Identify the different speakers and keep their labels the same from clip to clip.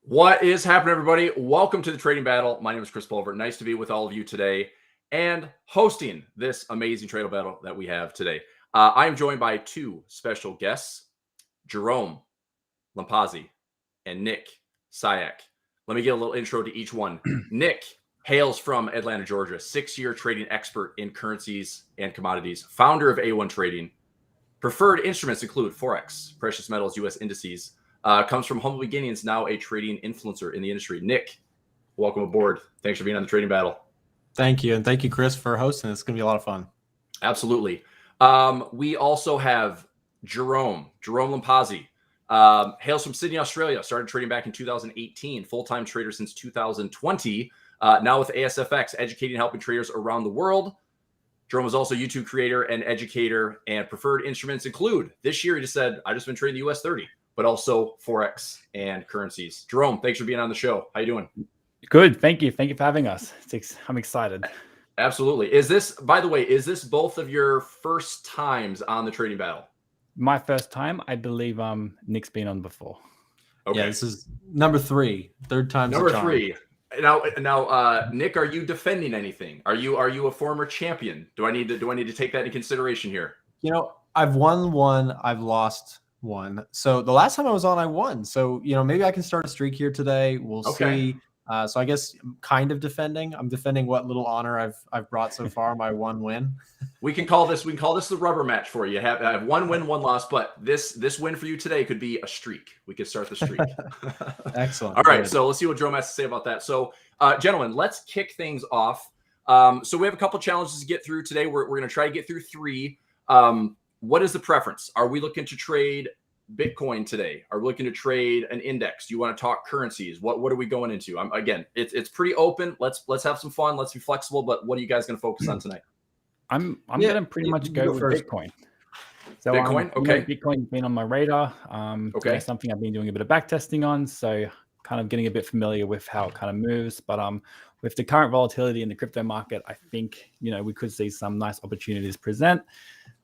Speaker 1: What is happening, everybody? Welcome to the Trading Battle. My name is Chris Pulver. Nice to be with all of you today and hosting this amazing Trading Battle that we have today. I am joined by two special guests, Jerome Lampasi and Nick Syiek. Let me get a little intro to each one. Nick hails from Atlanta, Georgia, 6-year trading expert in currencies and commodities, founder of A1 Trading. Preferred instruments include Forex, precious metals, U.S. indices. Comes from humble beginnings, now a trading influencer in the industry. Nick, welcome aboard. Thanks for being on the Trading Battle.
Speaker 2: Thank you. And thank you, Chris, for hosting. It's going to be a lot of fun.
Speaker 1: Absolutely. We also have Jerome Lampasi. Hails from Sydney, Australia. Started trading back in 2018. Full-time trader since 2020. Now with ASFX, educating and helping traders around the world. Jerome is also a YouTube creator and educator, and preferred instruments include, this year he just said, I've just been trading the US 30, but also Forex and currencies. Jerome, thanks for being on the show. How you doing?
Speaker 3: Good. Thank you. Thank you for having us. I'm excited.
Speaker 1: Absolutely. Is this, by the way, is this both of your first times on the Trading Battle?
Speaker 3: My first time. I believe Nick's been on before.
Speaker 2: Okay. Yeah, this is number 3. Third time's
Speaker 1: number 3. Now, Nick, are you defending anything? Are you a former champion? Do I need to take that into consideration here?
Speaker 2: You know, I've won one, I've lost one. So the last time I was on, I won. So, maybe I can start a streak here today. We'll see. So I guess I'm kind of defending. I'm defending what little honor I've brought so far, my one win.
Speaker 1: We can call this the rubber match for you. I have one win, one loss, but this win for you today could be a streak. We could start the streak.
Speaker 2: Excellent.
Speaker 1: All right, so let's see what Jerome has to say about that. So, gentlemen, let's kick things off. So we have a couple challenges to get through today. We're going to try to get through 3. What is the preference? Are we looking to trade Bitcoin today? Are we looking to trade an index? Do you want to talk currencies? What are we going into? Again, it's pretty open. Let's have some fun. Let's be flexible. But what are you guys going to focus on tonight?
Speaker 3: I'm gonna pretty much go with Bitcoin. So
Speaker 1: Bitcoin, okay.
Speaker 3: Bitcoin's been on my radar. Okay, something I've been doing a bit of back testing on. So kind of getting a bit familiar with how it kind of moves. But with the current volatility in the crypto market, I think we could see some nice opportunities present.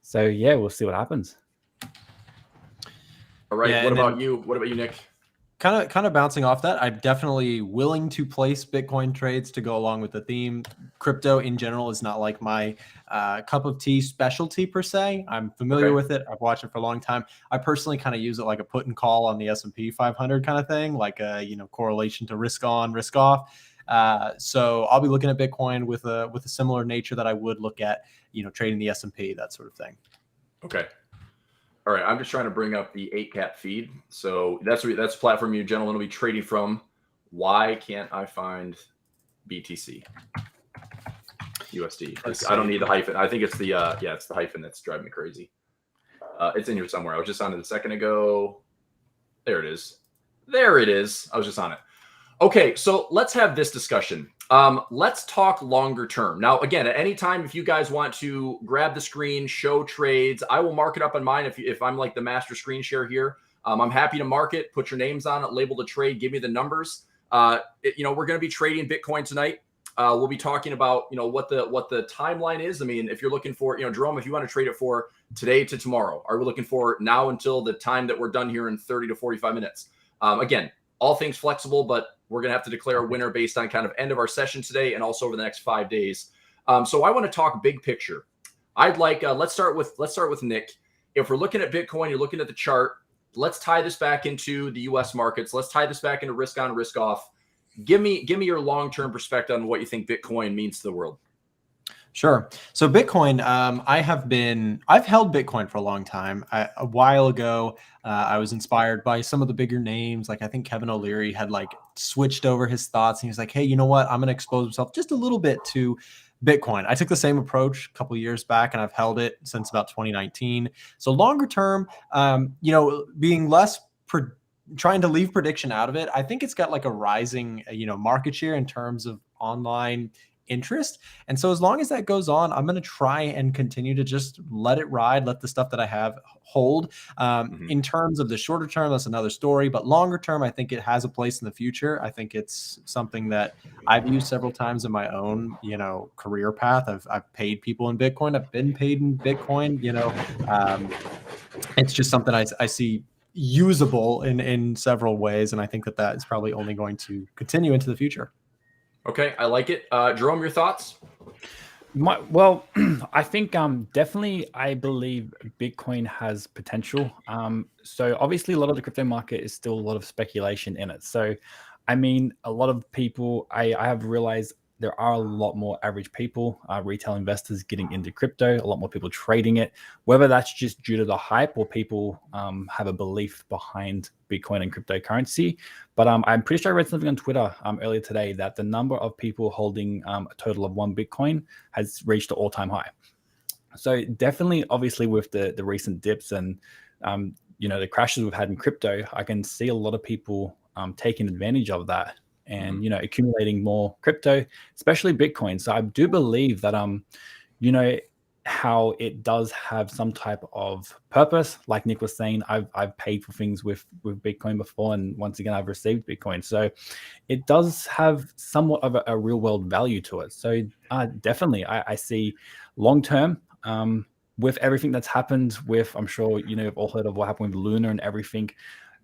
Speaker 3: So yeah, we'll see what happens.
Speaker 1: All right. Yeah, what about you? What about you, Nick?
Speaker 2: Kind of bouncing off that, I'm definitely willing to place Bitcoin trades to go along with the theme. Crypto in general is not like my cup of tea specialty per se. I'm familiar with it. I've watched it for a long time. I personally kind of use it like a put and call on the S&P 500 kind of thing, like a correlation to risk on, risk off. So I'll be looking at Bitcoin with a similar nature that I would look at trading the S&P, that sort of thing.
Speaker 1: Okay. All right, I'm just trying to bring up the 8-cap feed. So that's the platform you gentlemen will be trading from. Why can't I find BTC USD? I don't need the hyphen. I think it's the it's the hyphen that's driving me crazy. It's in here somewhere. I was just on it a second ago. There it is. There it is. I was just on it. Okay, so let's have this discussion. Let's talk longer term. Now, again, at any time, if you guys want to grab the screen, show trades, I will mark it up on mine. If I'm like the master screen share here, I'm happy to mark it, put your names on it, label the trade, give me the numbers. We're going to be trading Bitcoin tonight. We'll be talking about, what the timeline is. I mean, if you're looking for, Jerome, if you want to trade it for today to tomorrow, are we looking for now until the time that we're done here in 30 to 45 minutes? Again, all things flexible, but we're going to have to declare a winner based on kind of end of our session today and also over the next 5 days. So I want to talk big picture. I'd like, let's start with Nick. If we're looking at Bitcoin, you're looking at the chart, let's tie this back into the US markets. Let's tie this back into risk on, risk off. Give me your long-term perspective on what you think Bitcoin means to the world.
Speaker 2: Sure. So Bitcoin, I've held Bitcoin for a long time. A while ago, I was inspired by some of the bigger names. Like I think Kevin O'Leary had switched over his thoughts. And he was like, hey, you know what? I'm going to expose myself just a little bit to Bitcoin. I took the same approach a couple of years back and I've held it since about 2019. So longer term, being less trying to leave prediction out of it, I think it's got a rising, market share in terms of online interest. And so as long as that goes on, I'm going to try and continue to just let it ride, let the stuff that I have hold. In terms of the shorter term, that's another story, but longer term, I think it has a place in the future. I think it's something that I've used several times in my own, career path. I've paid people in Bitcoin. I've been paid in Bitcoin, it's just something I see usable in several ways, and I think that is probably only going to continue into the future.
Speaker 1: Okay, I like it. Jerome, your thoughts?
Speaker 3: Well, I think definitely I believe Bitcoin has potential. So obviously a lot of the crypto market is still a lot of speculation in it. So I mean, a lot of people, I have realized there are a lot more average people, retail investors getting into crypto, a lot more people trading it, whether that's just due to the hype or people have a belief behind Bitcoin and cryptocurrency. But I'm pretty sure I read something on Twitter earlier today that the number of people holding a total of 1 Bitcoin has reached an all-time high. So definitely, obviously, with the recent dips and the crashes we've had in crypto, I can see a lot of people taking advantage of that and accumulating more crypto, especially Bitcoin. So I do believe that how it does have some type of purpose. Like Nick was saying, I've paid for things with Bitcoin before, and once again I've received Bitcoin. So it does have somewhat of a real world value to it. So definitely I see long term with everything that's happened with, I'm sure you've all heard of what happened with Luna and everything.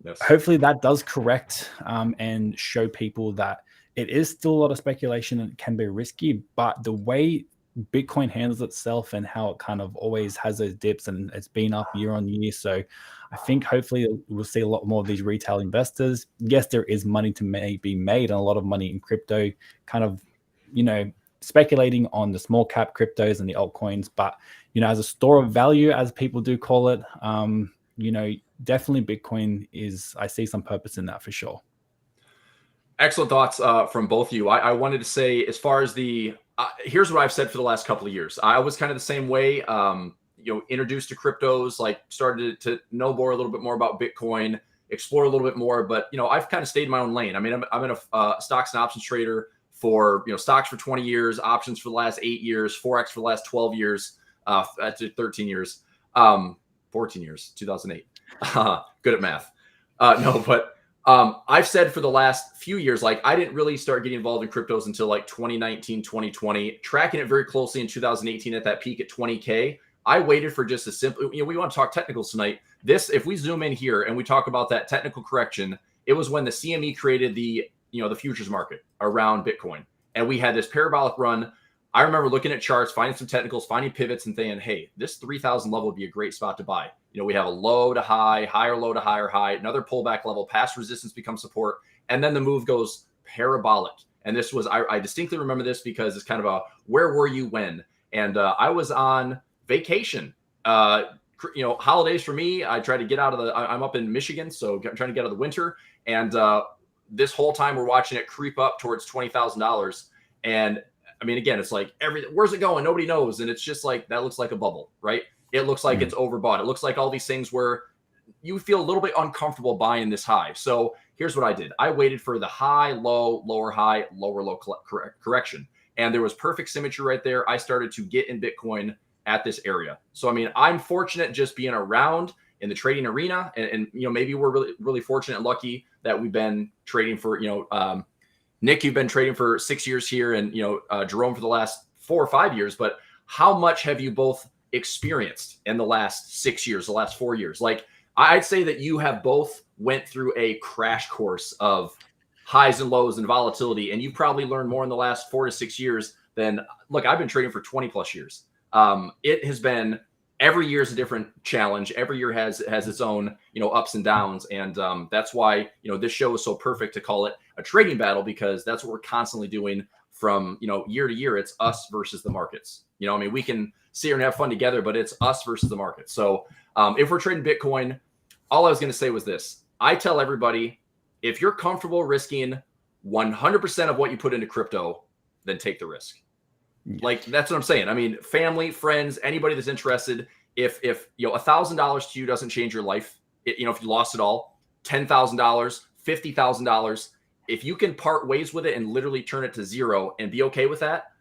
Speaker 3: Yes. Hopefully that does correct and show people that it is still a lot of speculation and it can be risky, but the way Bitcoin handles itself and how it kind of always has those dips and it's been up year on year. So I think hopefully we'll see a lot more of these retail investors. Yes, there is money to be made and a lot of money in crypto, kind of, speculating on the small cap cryptos and the altcoins, but, as a store of value, as people do call it, definitely Bitcoin I see some purpose in that for sure.
Speaker 1: Excellent thoughts from both of you. I wanted to say, as far as here's what I've said for the last couple of years. I was kind of the same way, introduced to cryptos, like started to know more, a little bit more about Bitcoin, explore a little bit more, but, I've kind of stayed in my own lane. I mean, I'm in a stocks and options trader for, stocks for 20 years, options for the last 8 years, Forex for the last 12 years, 13 years, 14 years, 2008. Good at math. No, but I've said for the last few years, like I didn't really start getting involved in cryptos until like 2019, 2020, tracking it very closely in 2018 at that peak at 20K. I waited for just a simple, we want to talk technicals tonight. If we zoom in here and we talk about that technical correction, it was when the CME created the futures market around Bitcoin. And we had this parabolic run. I remember looking at charts, finding some technicals, finding pivots and saying, hey, this 3,000 level would be a great spot to buy. We have a low to high, higher low to higher high, another pullback level, past resistance becomes support. And then the move goes parabolic. And this was, I distinctly remember this because it's kind of a, where were you when? And I was on vacation, holidays for me. I try to get out of I'm up in Michigan. So trying to get out of the winter. And this whole time we're watching it creep up towards $20,000. And I mean, again, it's like where's it going? Nobody knows. And it's just like, that looks like a bubble, right? It looks like it's overbought. It looks like all these things where you feel a little bit uncomfortable buying this high. So here's what I did. I waited for the high, low, lower, high, lower, low correction. And there was perfect symmetry right there. I started to get in Bitcoin at this area. So, I mean, I'm fortunate just being around in the trading arena. And maybe we're really, really fortunate and lucky that we've been trading for, Nick, you've been trading for 6 years here and, Jerome for the last 4 or 5 years, but how much have you both experienced in the last 6 years, the last 4 years? Like, I'd say that you have both went through a crash course of highs and lows and volatility, and you probably learned more in the last 4 to 6 years than, look, I've been trading for 20 plus years. It has been, every year is a different challenge. Every year has its own, ups and downs. And that's why, this show is so perfect to call it a trading battle, because that's what we're constantly doing from, year to year. It's us versus the markets. I mean, we can sit here and have fun together, but it's us versus the market. So if we're trading Bitcoin, all I was going to say was this. I tell everybody, if you're comfortable risking 100% of what you put into crypto, then take the risk. Like, that's what I'm saying. I mean, family, friends, anybody that's interested, if $1,000 to you doesn't change your life, if you lost it all, $10,000, $50,000, if you can part ways with it and literally turn it to zero and be okay with that,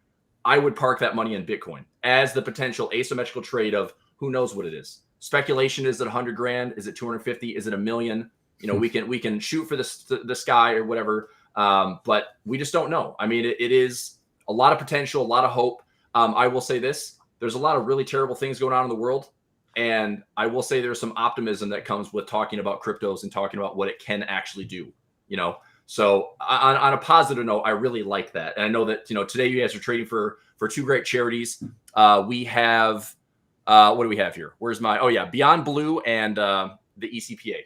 Speaker 1: I would park that money in Bitcoin as the potential asymmetrical trade of who knows what it is. Speculation, is it 100 grand? Is it 250? Is it $1 million? We can shoot for the sky or whatever, but we just don't know. I mean, it is a lot of potential, a lot of hope. I will say this: there's a lot of really terrible things going on in the world. And I will say there's some optimism that comes with talking about cryptos and talking about what it can actually do, you know? So on a positive note, I really like that. And I know that, today you guys are trading for two great charities. We have, what do we have here? Where's my, Beyond Blue and the ECPA.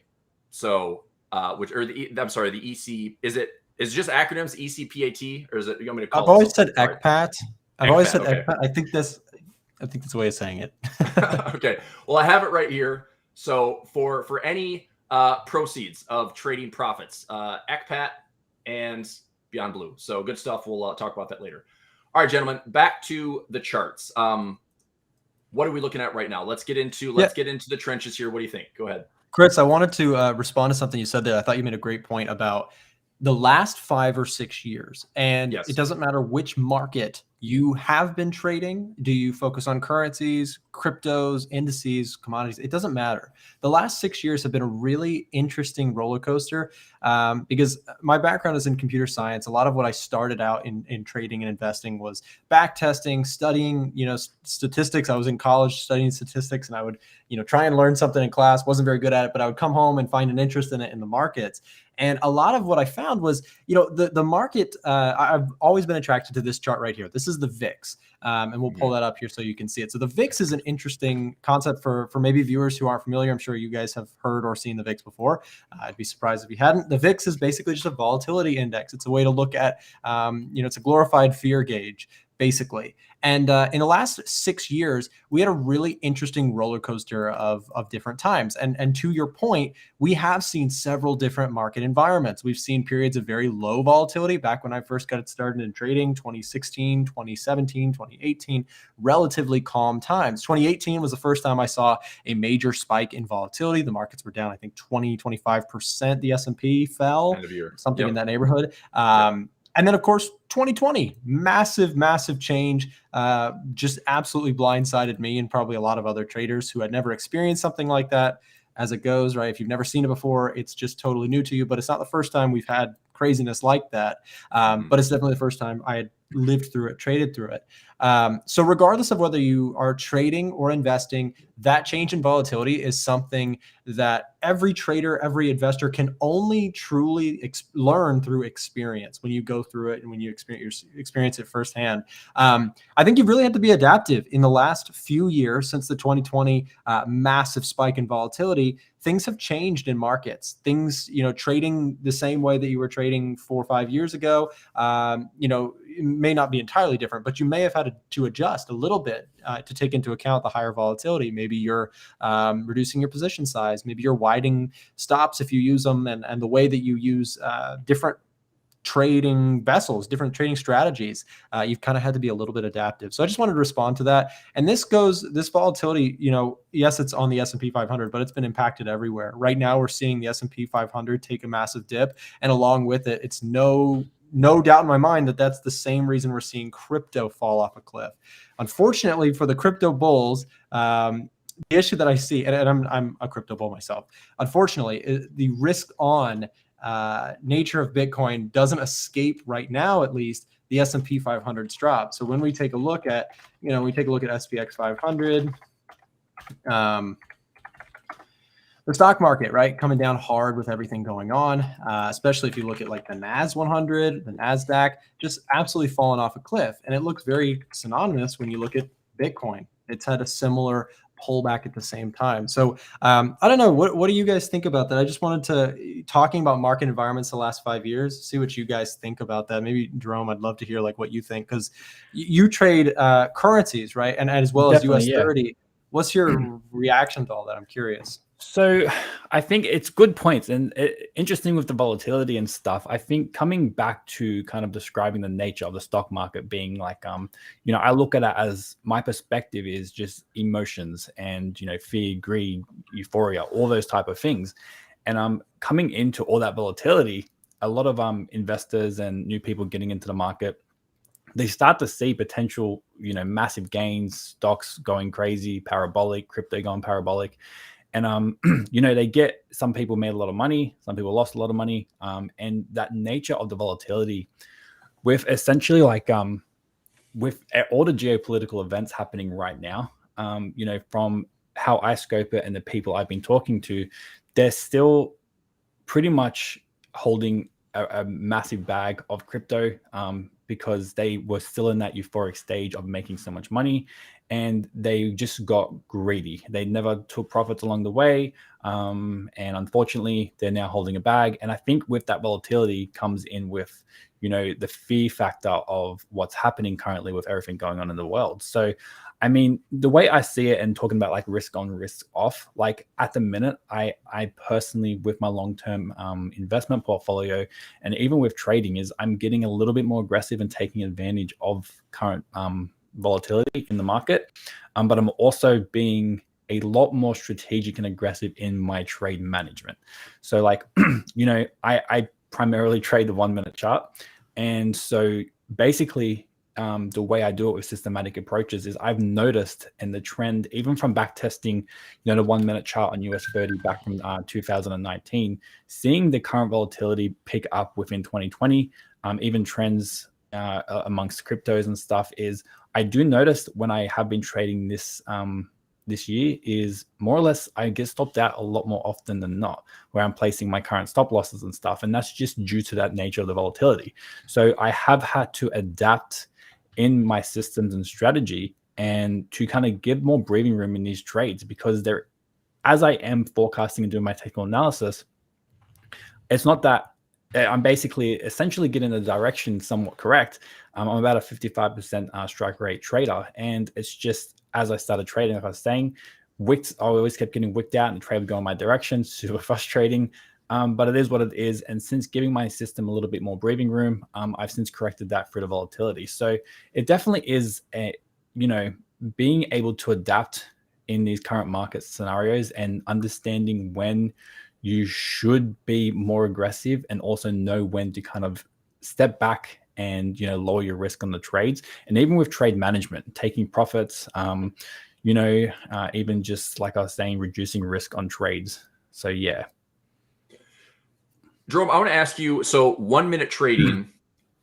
Speaker 1: So, the EC, is it just acronyms, ECPAT, or is it, you want me to call
Speaker 2: I've always
Speaker 1: something?
Speaker 2: said ECPAT. I've always said
Speaker 1: okay.
Speaker 2: ECPAT. I think that's the way of saying it.
Speaker 1: Okay. Well, I have it right here. So for any proceeds of trading profits, ECPAT and Beyond Blue. So good stuff. We'll talk about that later. All right, gentlemen, back to the charts. What are we looking at right now? Let's get into the trenches here. What do you think? Go ahead.
Speaker 2: Chris, I wanted to respond to something you said there. I thought you made a great point about the last 5 or 6 years. And It doesn't matter which market you have been trading. Do you focus on currencies, cryptos, indices, commodities? It doesn't matter. The last 6 years have been a really interesting roller coaster because my background is in computer science. A lot of what I started out in trading and investing was back testing, studying, statistics. I was in college studying statistics, and I would, try and learn something in class. Wasn't very good at it, but I would come home and find an interest in it in the markets. And a lot of what I found was, the market, I've always been attracted to this chart right here. This is the VIX. And we'll pull that up here so you can see it. So the VIX is an interesting concept for maybe viewers who aren't familiar. I'm sure you guys have heard or seen the VIX before. I'd be surprised if you hadn't. The VIX is basically just a volatility index. It's a way to look at, it's a glorified fear gauge, basically. And in the last 6 years, we had a really interesting roller coaster of different times. And to your point, we have seen several different market environments. We've seen periods of very low volatility back when I first got started in trading, 2016, 2017, 2018, relatively calm times. 2018 was the first time I saw a major spike in volatility. The markets were down, I think 20, 25%. The S&P fell, something in that neighborhood. And then, of course, 2020, massive change, just absolutely blindsided me and probably a lot of other traders who had never experienced something like that. As it goes, right? If you've never seen it before, it's just totally new to you, but it's not the first time we've had craziness like that. But it's definitely the first time I had lived through it, traded through it. So regardless of whether you are trading or investing, that change in volatility is something that every trader, every investor can only truly learn through experience when you go through it and when you experience it firsthand. I think you've really had to be adaptive in the last few years since the 2020 massive spike in volatility. Things have changed in markets. Things, trading the same way that you were trading 4 or 5 years ago, it may not be entirely different, but you may have had to adjust a little bit to take into account the higher volatility. Maybe you're reducing your position size. Maybe you're widening stops if you use them, and the way that you use different trading vessels, different trading strategies. You've kind of had to be a little bit adaptive. So I just wanted to respond to that. And this volatility, yes, it's on the S&P 500, but it's been impacted everywhere. Right now, we're seeing the S&P 500 take a massive dip. And along with it, it's no doubt in my mind that that's the same reason we're seeing crypto fall off a cliff. Unfortunately for the crypto bulls, the issue that I see, and I'm a crypto bull myself, unfortunately, the risk on nature of Bitcoin doesn't escape right now, at least, the S&P 500's drop. So when we take a look at, SPX 500, the stock market, right, coming down hard with everything going on, especially if you look at like the NAS 100, the NASDAQ, just absolutely falling off a cliff. And it looks very synonymous when you look at Bitcoin. It's had a similar pullback at the same time. So I don't know. What do you guys think about that? I just wanted to, talking about market environments the last 5 years, see what you guys think about that. Maybe Jerome, I'd love to hear like what you think, because you trade currencies, right? And as well as US 30. What's your reaction to all that? I'm curious.
Speaker 3: So I think it's good points, and interesting with the volatility and stuff. I think coming back to kind of describing the nature of the stock market being like, I look at it as, my perspective is just emotions and, fear, greed, euphoria, all those type of things. And coming into all that volatility, a lot of investors and new people getting into the market, they start to see potential, massive gains, stocks going crazy, parabolic, crypto going parabolic. And, they get, some people made a lot of money, some people lost a lot of money. And that nature of the volatility with essentially like, with all the geopolitical events happening right now, from how I scope it and the people I've been talking to, they're still pretty much holding a massive bag of crypto because they were still in that euphoric stage of making so much money, and they just got greedy. They never took profits along the way, and unfortunately, they're now holding a bag. And I think with that volatility comes in with, you know, the fear factor of what's happening currently with everything going on in the world. So I mean, the way I see it, and talking about like risk on, risk off, like at the minute, I personally, with my long-term investment portfolio and even with trading, is I'm getting a little bit more aggressive and taking advantage of current volatility in the market. But I'm also being a lot more strategic and aggressive in my trade management. So like, you know, I primarily trade the 1 minute chart. And so basically, the way I do it with systematic approaches is I've noticed, and the trend, even from back testing, you know, the 1 minute chart on US 30 back from 2019, seeing the current volatility pick up within 2020, even trends amongst cryptos and stuff, is I do notice when I have been trading this this year is more or less I get stopped out a lot more often than not, where I'm placing my current stop losses and stuff. And that's just due to that nature of the volatility. So I have had to adapt in my systems and strategy and to kind of give more breathing room in these trades, because they're, as I am forecasting and doing my technical analysis, it's not that I'm basically essentially getting the direction somewhat correct. I'm about a 55% strike rate trader. And it's just, as I started trading, like I was saying, I always kept getting wicked out and the trade would go in my direction, super frustrating. But it is what it is. And since giving my system a little bit more breathing room, I've since corrected that through the volatility. So it definitely is, you know, being able to adapt in these current market scenarios and understanding when you should be more aggressive and also know when to kind of step back and, you know, lower your risk on the trades. And even with trade management, taking profits, you know, even just like I was saying, reducing risk on trades. So yeah.
Speaker 1: Jerome, I want to ask you, so 1 minute trading,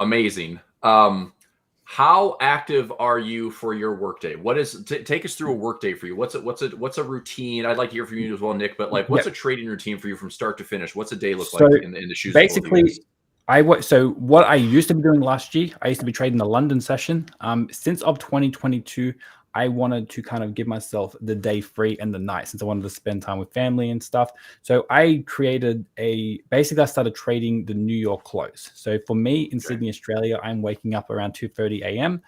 Speaker 1: amazing. How active are you for your workday? What is take us through a workday for you? What's a routine? I'd like to hear from you as well, Nick, but like what's a trading routine for you from start to finish? What's a day look like in the shoes of both of you guys?
Speaker 3: So what I used to be doing last year, I used to be trading the London session. Since of 2022, I wanted to kind of give myself the day free and the night, since I wanted to spend time with family and stuff. So I created basically I started trading the New York close. So for me in Sydney, Australia, I'm waking up around 2:30 a.m.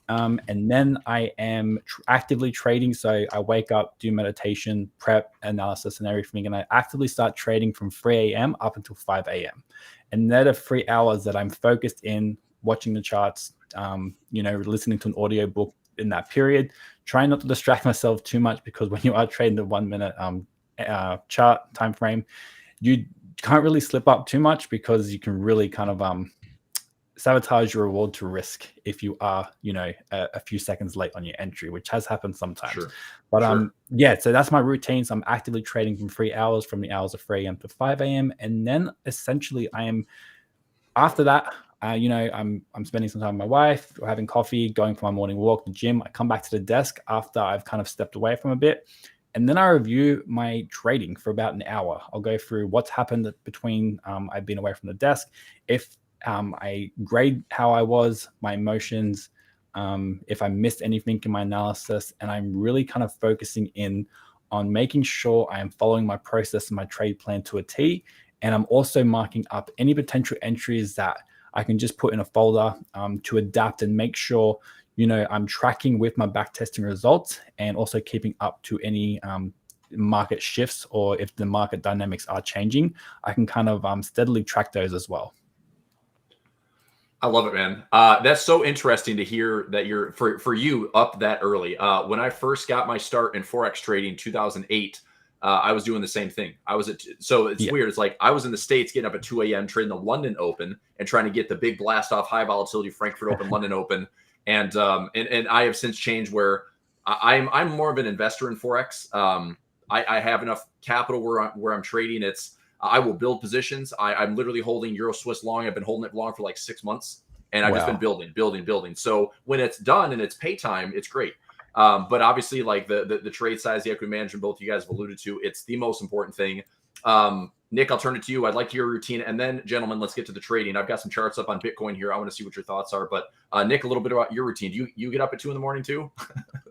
Speaker 3: And then I am actively trading. So I wake up, do meditation, prep, analysis, and everything. And I actively start trading from 3 a.m. up until 5 a.m. And they're the 3 hours that I'm focused in, watching the charts, you know, listening to an audio book in that period, trying not to distract myself too much, because when you are trading the 1 minute chart time frame, you can't really slip up too much, because you can really kind of sabotage your reward to risk if you are, you know, a few seconds late on your entry, which has happened sometimes.
Speaker 1: Sure.
Speaker 3: But yeah, so that's my routine. So I'm actively trading from 3 hours, from the hours of 3 a.m. to 5 a.m. And then essentially I am, after that, you know, I'm spending some time with my wife, we're having coffee, going for my morning walk, the gym. I come back to the desk after I've kind of stepped away from a bit. And then I review my trading for about an hour. I'll go through what's happened between I've been away from the desk. If I grade how I was, my emotions, if I missed anything in my analysis, and I'm really kind of focusing in on making sure I am following my process and my trade plan to a T. And I'm also marking up any potential entries that I can just put in a folder to adapt and make sure, you know, I'm tracking with my back testing results, and also keeping up to any market shifts, or if the market dynamics are changing, I can kind of steadily track those as well.
Speaker 1: I love it, man. That's so interesting to hear that you're for you up that early. When I first got my start in Forex trading, 2008, I was doing the same thing. So it's weird. It's like I was in the States getting up at 2 a.m. trading the London Open and trying to get the big blast off high volatility Frankfurt Open, London Open. And I have since changed where I'm more of an investor in Forex. I have enough capital where I'm trading. I will build positions. I'm literally holding Euro Swiss long. I've been holding it long for like 6 months, and I've just been building. So when it's done and it's pay time, it's great. But obviously, like the trade size, the equity management, both you guys have alluded to, it's the most important thing. Nick, I'll turn it to you. I'd like to hear your routine. And then, gentlemen, let's get to the trading. I've got some charts up on Bitcoin here. I want to see what your thoughts are. But Nick, a little bit about your routine. Do you get up at 2 a.m. too?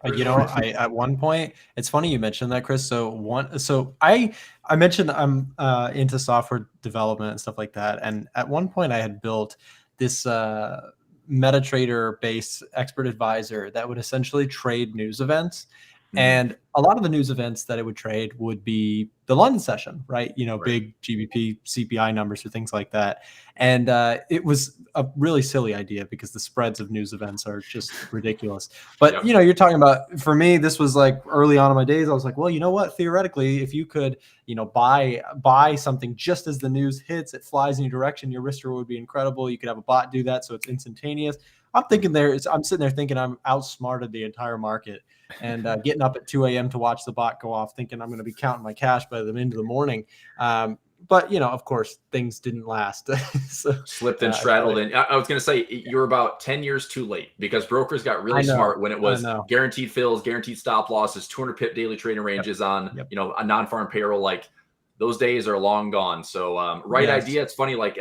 Speaker 2: I at one point, it's funny you mentioned that, Chris. So I mentioned I'm into software development and stuff like that. And at one point, I had built this MetaTrader-based expert advisor that would essentially trade news events. And a lot of the news events that it would trade would be the London session, right? Big GBP, CPI numbers or things like that. And it was a really silly idea because the spreads of news events are just ridiculous. But, you're talking about, for me, this was like early on in my days. I was like, well, you know what? Theoretically, if you could, buy something just as the news hits, it flies in your direction, your risk reward would be incredible. You could have a bot do that. So it's instantaneous. I'm sitting there thinking I'm outsmarted the entire market and getting up at 2 a.m. to watch the bot go off, thinking I'm going to be counting my cash by the end of the morning. But, of course, things didn't last. So,
Speaker 1: slipped and straddled. And I was going to say you're about 10 years too late because brokers got really smart when it was guaranteed fills, guaranteed stop losses, 200 pip daily trading ranges on, a non-farm payroll. Like those days are long gone. So idea. It's funny. Like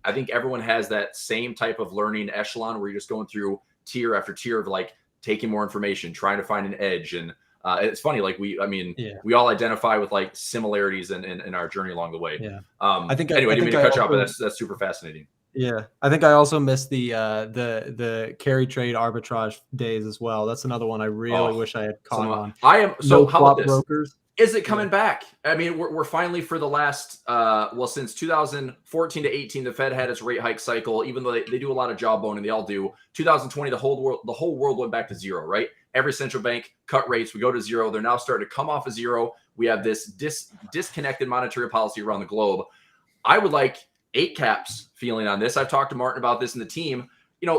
Speaker 1: I think everyone has that same type of learning echelon where you're just going through tier after tier of like taking more information, trying to find an edge. And it's funny, like we all identify with like similarities in our journey along the way.
Speaker 2: Yeah.
Speaker 1: I didn't mean to cut you off, but that's super fascinating.
Speaker 2: Yeah. I think I also missed the carry trade arbitrage days as well. That's another one I really wish I had caught on.
Speaker 1: So how about this?
Speaker 2: Brokers.
Speaker 1: Is it coming back? I mean, we're finally for the last, since 2014 to 18, the Fed had its rate hike cycle, even though they do a lot of jawboning, they all do. 2020, the whole world went back to zero, right? Every central bank cut rates. We go to zero. They're now starting to come off of zero. We have this disconnected monetary policy around the globe. I would like 8 caps feeling on this. I've talked to Martin about this and the team.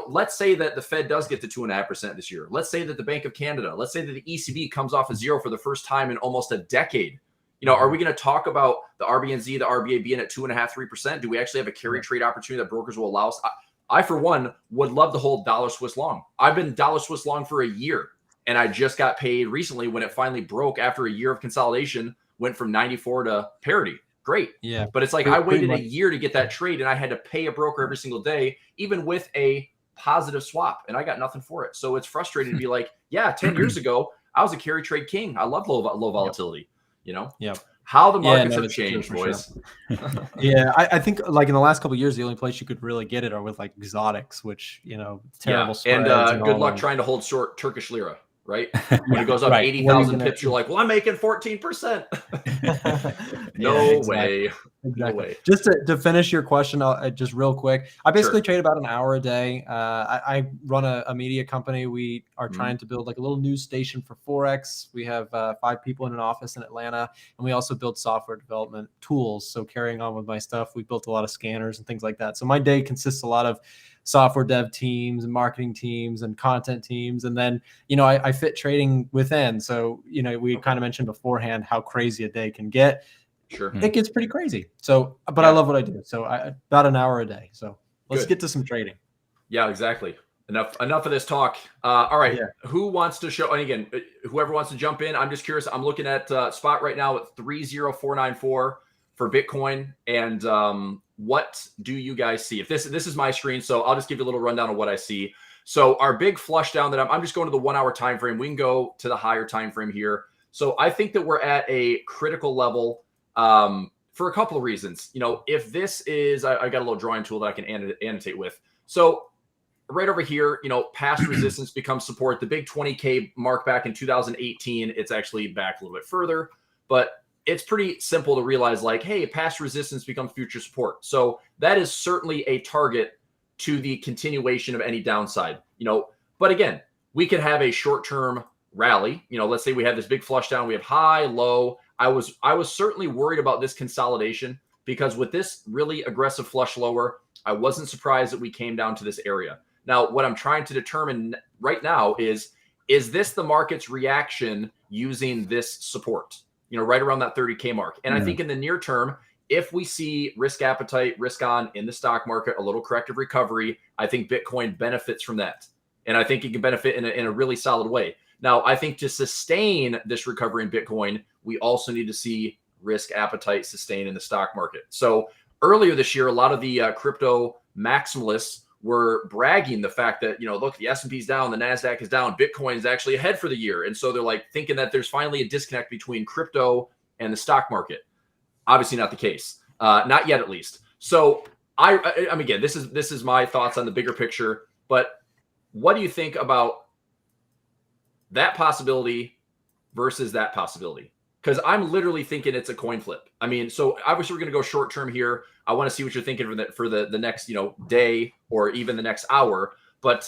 Speaker 1: Let's say that the Fed does get to 2.5% this year. Let's say that the Bank of Canada, let's say that the ECB comes off of zero for the first time in almost a decade. Are we going to talk about the RBNZ, the RBA being at 2.5%, 3%? Do we actually have a carry trade opportunity that brokers will allow us? I, for one, would love to hold dollar Swiss long. I've been dollar Swiss long for a year, and I just got paid recently when it finally broke after a year of consolidation, went from 94 to parity. Great.
Speaker 2: Yeah.
Speaker 1: But it's like I waited a year to get that trade, and I had to pay a broker every single day, even with a positive swap, and I got nothing for it. So it's frustrating to be like, 10 years ago, I was a carry trade king. I love low volatility, how the markets have changed, boys.
Speaker 2: Sure. I think like in the last couple of years, the only place you could really get it are with like exotics, which, terrible spreads.
Speaker 1: And good luck trying to hold short Turkish lira, right? When it goes up 80,000 pips, you're like, well, I'm making 14%. No way.
Speaker 2: Exactly.
Speaker 1: No way.
Speaker 2: Just to finish your question, just real quick, I basically trade about an hour a day. I run a media company. We are trying to build like a little news station for Forex. We have 5 people in an office in Atlanta, and we also build software development tools. So carrying on with my stuff, we built a lot of scanners and things like that. So my day consists a lot of software dev teams and marketing teams and content teams. And then, I fit trading within. So, we kind of mentioned beforehand how crazy a day can get.
Speaker 1: Sure.
Speaker 2: It gets pretty crazy. So, but I love what I do. So about an hour a day. So let's get to some trading. Yeah,
Speaker 1: exactly. Enough of this talk. All right. Yeah. Who wants to show? And again, whoever wants to jump in, I'm just curious. I'm looking at spot right now at 30494 for Bitcoin. And what do you guys see? If this is my screen, so I'll just give you a little rundown of what I see. So our big flush down that I'm just going to the 1 hour time frame. We can go to the higher time frame here. So I think that we're at a critical level for a couple of reasons. If this is, I got a little drawing tool that I can annotate with. So right over here, past resistance becomes support. The big 20K mark back in 2018, it's actually back a little bit further, but it's pretty simple to realize like, hey, past resistance becomes future support. So that is certainly a target to the continuation of any downside, but again, we could have a short-term rally. Let's say we have this big flush down, we have high, low. I was certainly worried about this consolidation because with this really aggressive flush lower, I wasn't surprised that we came down to this area. Now, what I'm trying to determine right now is this the market's reaction using this support, right around that 30K mark? And I think in the near term, if we see risk appetite, risk on in the stock market, a little corrective recovery, I think Bitcoin benefits from that. And I think it can benefit in a really solid way. Now, I think to sustain this recovery in Bitcoin, we also need to see risk appetite sustain in the stock market. So earlier this year, a lot of the crypto maximalists were bragging the fact that, look, the S&P is down, the NASDAQ is down, Bitcoin is actually ahead for the year. And so they're like thinking that there's finally a disconnect between crypto and the stock market. Obviously not the case, not yet at least. So I mean, again, this is my thoughts on the bigger picture, but what do you think about that possibility versus that possibility? Because I'm literally thinking it's a coin flip. I mean, so obviously we're going to go short term here. I want to see what you're thinking for the next day or even the next hour. But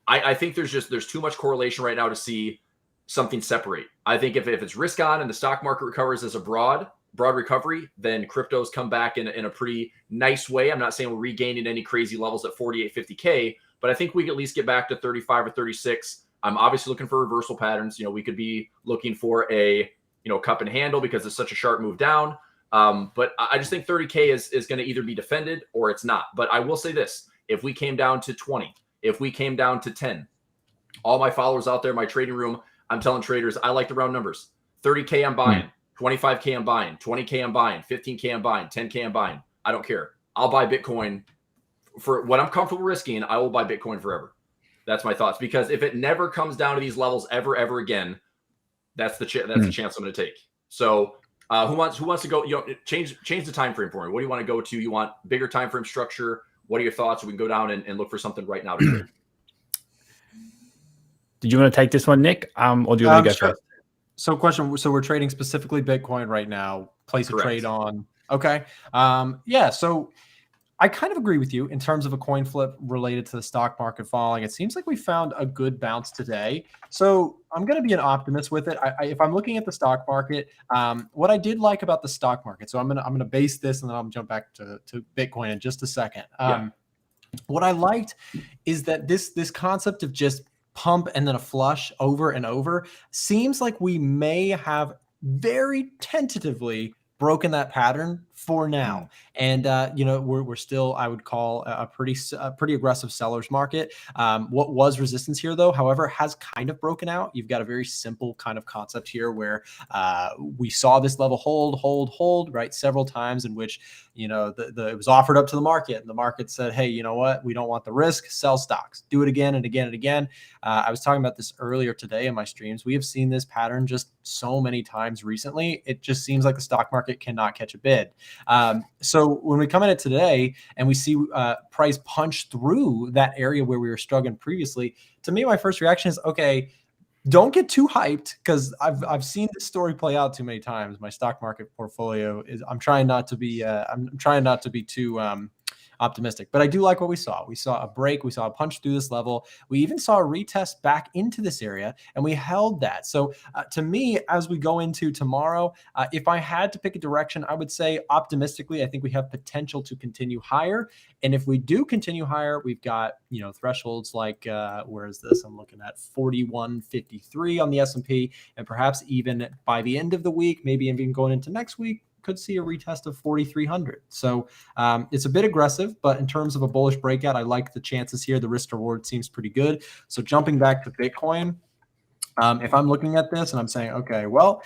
Speaker 1: I think there's too much correlation right now to see something separate. I think if it's risk on and the stock market recovers as a broad recovery, then cryptos come back in a pretty nice way. I'm not saying we're regaining any crazy levels at 48, 50K, but I think we can at least get back to 35 or 36. I'm obviously looking for reversal patterns. We could be looking for a cup and handle because it's such a sharp move down. But I just think 30K is going to either be defended or it's not. But I will say this, if we came down to 20, if we came down to 10, all my followers out there, my trading room, I'm telling traders, I like the round numbers. 30K I'm buying, 25K I'm buying, 20K I'm buying, 15K I'm buying, 10K I'm buying. I don't care. I'll buy Bitcoin for what I'm comfortable risking. I will buy Bitcoin forever. That's my thoughts. Because if it never comes down to these levels ever again, that's the chance I'm going to take. So who wants to go? Change the time frame for me. What do you want to go to? You want bigger time frame structure? What are your thoughts? We can go down and look for something right now to trade.
Speaker 3: Did you want to take this one, Nick? Or do you want to go
Speaker 2: Sure.
Speaker 3: first?
Speaker 2: So question. So we're trading specifically Bitcoin right now. Place
Speaker 1: Correct.
Speaker 2: a trade on. Okay. Yeah. So I kind of agree with you in terms of a coin flip related to the stock market falling. It seems like we found a good bounce today. So I'm going to be an optimist with it. If I'm looking at the stock market, what I did like about the stock market, so I'm going to base this and then I'll jump back to Bitcoin in just a second. What I liked is that this concept of just pump and then a flush over and over seems like we may have very tentatively broken that pattern for now. And, we're still, I would call a pretty aggressive seller's market. What was resistance here though, however, has kind of broken out. You've got a very simple kind of concept here where we saw this level hold, right? Several times in which, it was offered up to the market and the market said, hey, you know what? We don't want the risk, sell stocks, do it again and again and again. I was talking about this earlier today in my streams. We have seen this pattern just so many times recently. It just seems like the stock market cannot catch a bid. So when we come in it today and we see price punch through that area where we were struggling previously, to me, my first reaction is, okay, don't get too hyped because I've seen this story play out too many times. My stock market portfolio is, I'm trying not to be too optimistic, but I do like what we saw. We saw a break. We saw a punch through this level. We even saw a retest back into this area and we held that. So to me, as we go into tomorrow, if I had to pick a direction, I would say optimistically, I think we have potential to continue higher. And if we do continue higher, we've got, thresholds like, where is this? I'm looking at 41.53 on the S&P, and perhaps even by the end of the week, maybe even going into next week, could see a retest of 4,300. So it's a bit aggressive, but in terms of a bullish breakout, I like the chances here. The risk reward seems pretty good. So jumping back to Bitcoin, if I'm looking at this and I'm saying, okay, well,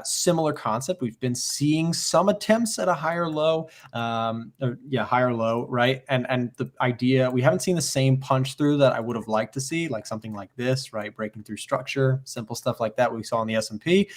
Speaker 2: similar concept. We've been seeing some attempts at a higher low, higher low, right? And the idea, we haven't seen the same punch through that I would have liked to see, like something like this, right? Breaking through structure, simple stuff like that we saw in the S&P.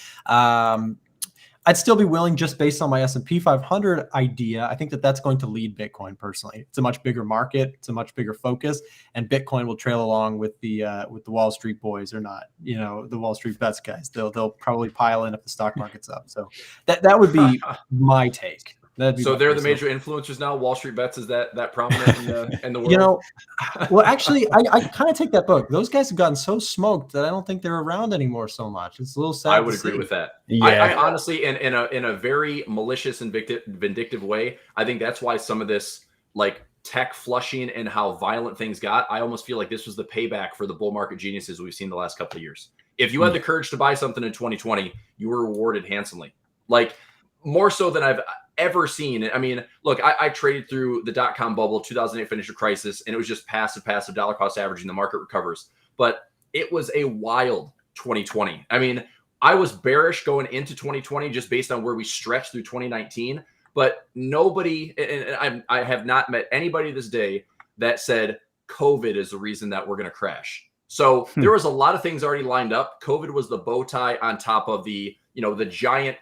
Speaker 2: I'd still be willing just based on my S&P 500 idea. I think that's going to lead Bitcoin personally. It's a much bigger market. It's a much bigger focus, and Bitcoin will trail along with the Wall Street boys or not, the Wall Street bets guys. They'll probably pile in if the stock market's up. So that would be my take.
Speaker 1: So they're the major influencers now. Wall Street Bets is that prominent in the world.
Speaker 2: Well, actually, I kind of take that book. Those guys have gotten so smoked that I don't think they're around anymore so much. It's a little sad.
Speaker 1: I would agree with that.
Speaker 3: Yeah.
Speaker 1: I honestly, in a very malicious and vindictive way, I think that's why some of this like tech flushing and how violent things got. I almost feel like this was the payback for the bull market geniuses we've seen the last couple of years. If you had the courage to buy something in 2020, you were rewarded handsomely. Like more so than I've ever seen. I mean, look, I traded through the dot-com bubble, 2008 financial crisis, and it was just passive dollar cost averaging. The market recovers. But it was a wild 2020. I mean, I was bearish going into 2020 just based on where we stretched through 2019, but nobody, and I have not met anybody this day that said COVID is the reason that we're going to crash. So there was a lot of things already lined up. COVID was the bow tie on top of the, the giant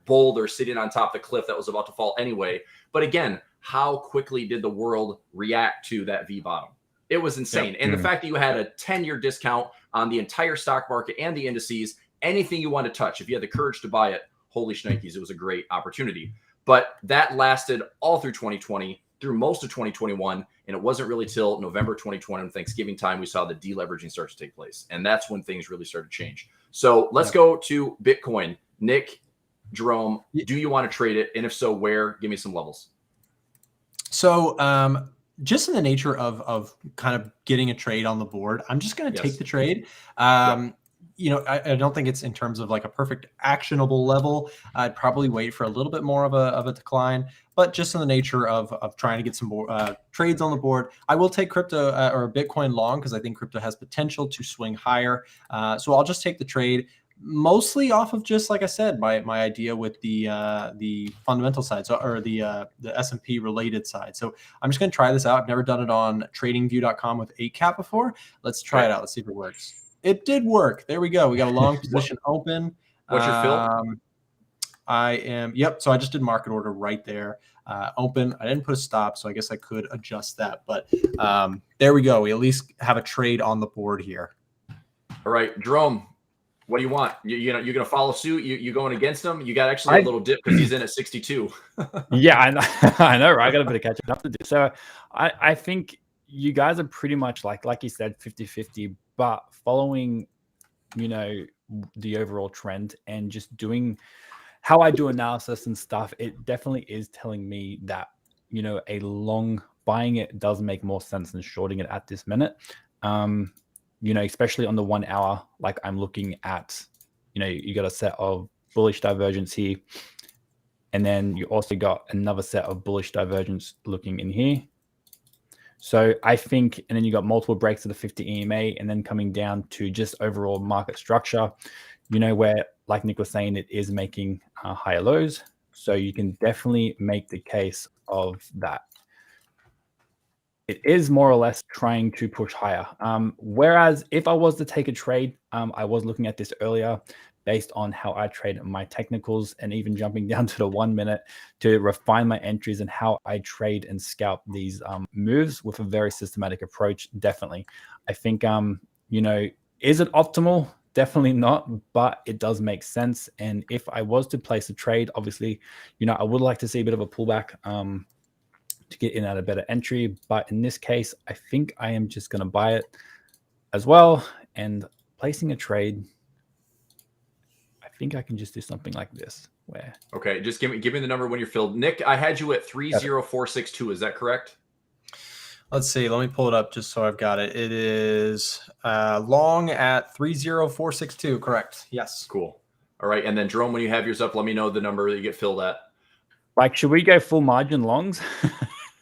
Speaker 1: boulder sitting on top of the cliff that was about to fall anyway. But again, how quickly did the world react to that V bottom? It was insane. And the fact that you had a 10-year discount on the entire stock market and the indices, anything you want to touch, if you had the courage to buy it, holy shnikes, it was a great opportunity. But that lasted all through 2020, through most of 2021. And it wasn't really till November 2020, Thanksgiving time, we saw the deleveraging start to take place. And that's when things really started to change. So let's go to Bitcoin. Nick, Jerome, do you want to trade it? And if so, where? Give me some levels.
Speaker 2: So just in the nature of kind of getting a trade on the board, I'm just going to take the trade. I don't think it's in terms of like a perfect actionable level. I'd probably wait for a little bit more of a decline, but just in the nature of trying to get some trades on the board, I will take crypto or Bitcoin long because I think crypto has potential to swing higher. So I'll just take the trade mostly off of just, like I said, my idea with the fundamental side, or the S&P related side. So I'm just going to try this out. I've never done it on tradingview.com with 8cap before. Let's try it out. Let's see if it works. It did work. There we go. We got a long position open.
Speaker 1: What's your fill?
Speaker 2: So I just did market order right there. Open. I didn't put a stop, so I guess I could adjust that. But there we go. We at least have a trade on the board here.
Speaker 1: All right, Jerome, what do you want? You're going to follow suit? You going against him? You got actually a little dip because he's in at 62.
Speaker 3: Yeah, I know. I know, right? I got a bit of catching up to do. So I think you guys are pretty much like you said, 50-50, but following, the overall trend and just doing how I do analysis and stuff, it definitely is telling me that, a long buying it does make more sense than shorting it at this minute. Especially on the 1 hour, like I'm looking at, you got a set of bullish divergence here. And then you also got another set of bullish divergence looking in here. So I think, and then you got multiple breaks of the 50 EMA and then coming down to just overall market structure, where, like Nick was saying, it is making higher lows. So you can definitely make the case of that. It is more or less trying to push higher. Whereas if I was to take a trade, I was looking at this earlier based on how I trade my technicals and even jumping down to the 1 minute to refine my entries and how I trade and scalp these moves with a very systematic approach. Definitely. I think, is it optimal? Definitely not, but it does make sense. And if I was to place a trade, obviously, I would like to see a bit of a pullback to get in at a better entry. But in this case, I think I am just going to buy it as well. And placing a trade, I think I can just do something like this. Where?
Speaker 1: Okay, just give me the number when you're filled. Nick, I had you at 30462. Is that correct?
Speaker 2: Let's see. Let me pull it up just so I've got it. It is long at 30462. Correct. Yes.
Speaker 1: Cool. All right. And then Jerome, when you have yours up, let me know the number that you get filled at.
Speaker 3: Like, should we go full margin longs?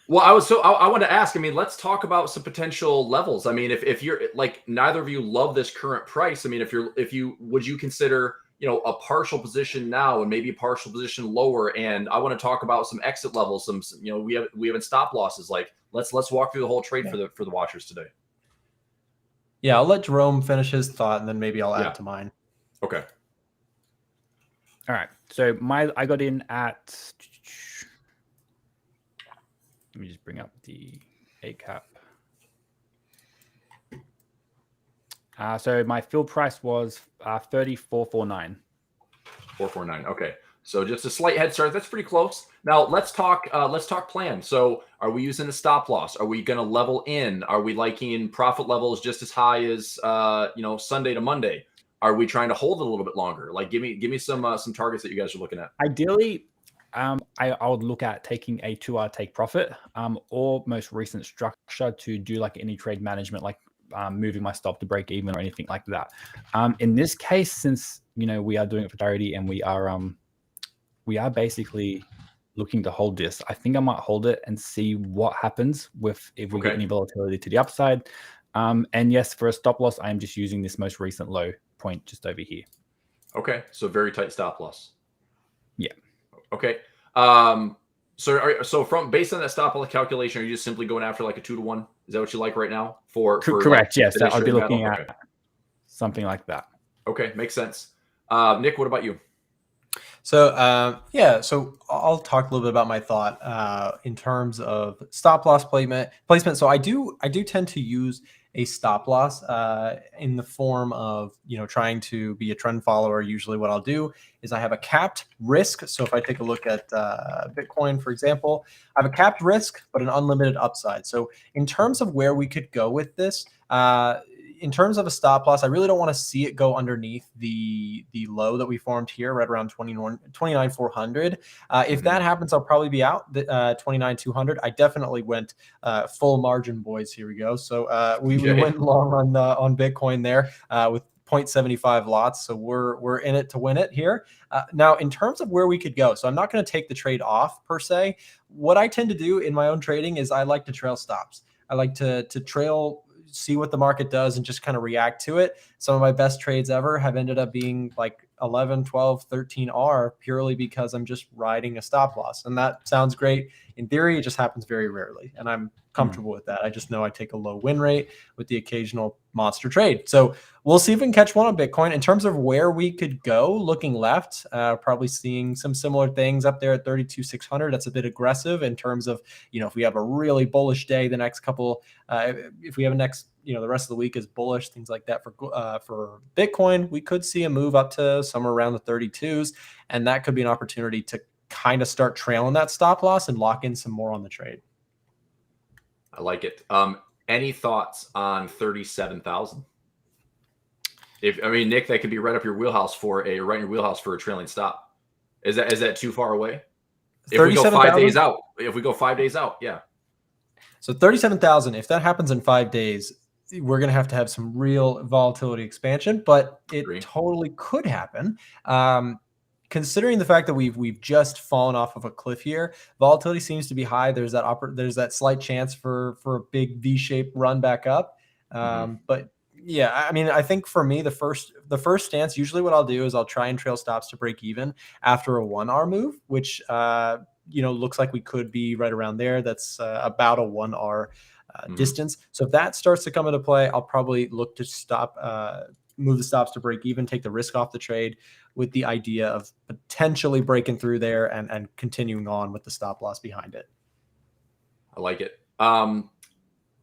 Speaker 1: Well, I want to ask, let's talk about some potential levels. If you're like, neither of you love this current price. Would you consider, a partial position now and maybe a partial position lower? And I want to talk about some exit levels. Some, we have stop losses. Like, let's walk through the whole trade for the watchers today.
Speaker 2: Yeah. I'll let Jerome finish his thought and then maybe I'll add to mine.
Speaker 1: Okay.
Speaker 3: All right. So I got in at, let me just bring up the ACAP. So my fill price was 34.49.
Speaker 1: 449. Okay. So just a slight head start. That's pretty close. Now let's talk plan. So are we using a stop loss? Are we going to level in? Are we liking profit levels just as high as Sunday to Monday? Are we trying to hold it a little bit longer? Like, give me some targets that you guys are looking at.
Speaker 3: Ideally, I would look at taking a 2-hour take profit, or most recent structure to do like any trade management, like moving my stop to break even or anything like that. In this case, since we are doing it for Charity and we are basically looking to hold this, I think I might hold it and see what happens if we get any volatility to the upside. And yes, for a stop loss, I am just using this most recent low point just over here.
Speaker 1: Okay, so very tight stop loss.
Speaker 3: Yeah.
Speaker 1: Okay. So from based on that stop loss calculation, are you just simply going after like a 2-to-1? Is that what you like right now for
Speaker 3: Correct?
Speaker 1: Like,
Speaker 3: yes, I'd be looking
Speaker 1: battle?
Speaker 3: at something like that.
Speaker 1: Okay, makes sense. Nick, what about you?
Speaker 2: So so I'll talk a little bit about my thought in terms of stop loss placement. So I do tend to use a stop loss in the form of trying to be a trend follower. Usually, what I'll do is I have a capped risk. So if I take a look at Bitcoin, for example, I have a capped risk but an unlimited upside. So in terms of where we could go with this. In terms of a stop loss, I really don't want to see it go underneath the low that we formed here, right around 29,400. If that happens, I'll probably be out 29,200. I definitely went full margin, boys. Here we go. So we went long on Bitcoin there with 0.75 lots. So we're in it to win it here. Now, in terms of where we could go, so I'm not going to take the trade off per se. What I tend to do in my own trading is I like to trail stops. I like to trail, see what the market does and just kind of react to it. Some of my best trades ever have ended up being like 11, 12, 13 R purely because I'm just riding a stop loss. And that sounds great. In theory, it just happens very rarely. And I'm comfortable with that. I just know I take a low win rate with the occasional monster trade. So we'll see if we can catch one on Bitcoin. In terms of where we could go, looking left, probably seeing some similar things up there at 32,600. That's a bit aggressive in terms of, if we have a really bullish day, the next couple, if we have a next, the rest of the week is bullish, things like that for Bitcoin, we could see a move up to somewhere around the 32s. And that could be an opportunity to kind of start trailing that stop loss and lock in some more on the trade.
Speaker 1: I like it. Any thoughts on 37,000? Nick, that could be right up your wheelhouse for a trailing stop. Is that too far away? If we go 5 days out, yeah.
Speaker 2: So 37,000, if that happens in 5 days, we're going to have some real volatility expansion, but it totally could happen. Considering the fact that we've just fallen off of a cliff here, volatility seems to be high. There's that slight chance for a big V-shaped run back up. But yeah, I think for me, the first stance, usually what I'll do is I'll try and trail stops to break even after a 1R move, which looks like we could be right around there. That's about a 1R distance. So if that starts to come into play, I'll probably look to move the stops to break even, take the risk off the trade with the idea of potentially breaking through there and continuing on with the stop loss behind it.
Speaker 1: I like it.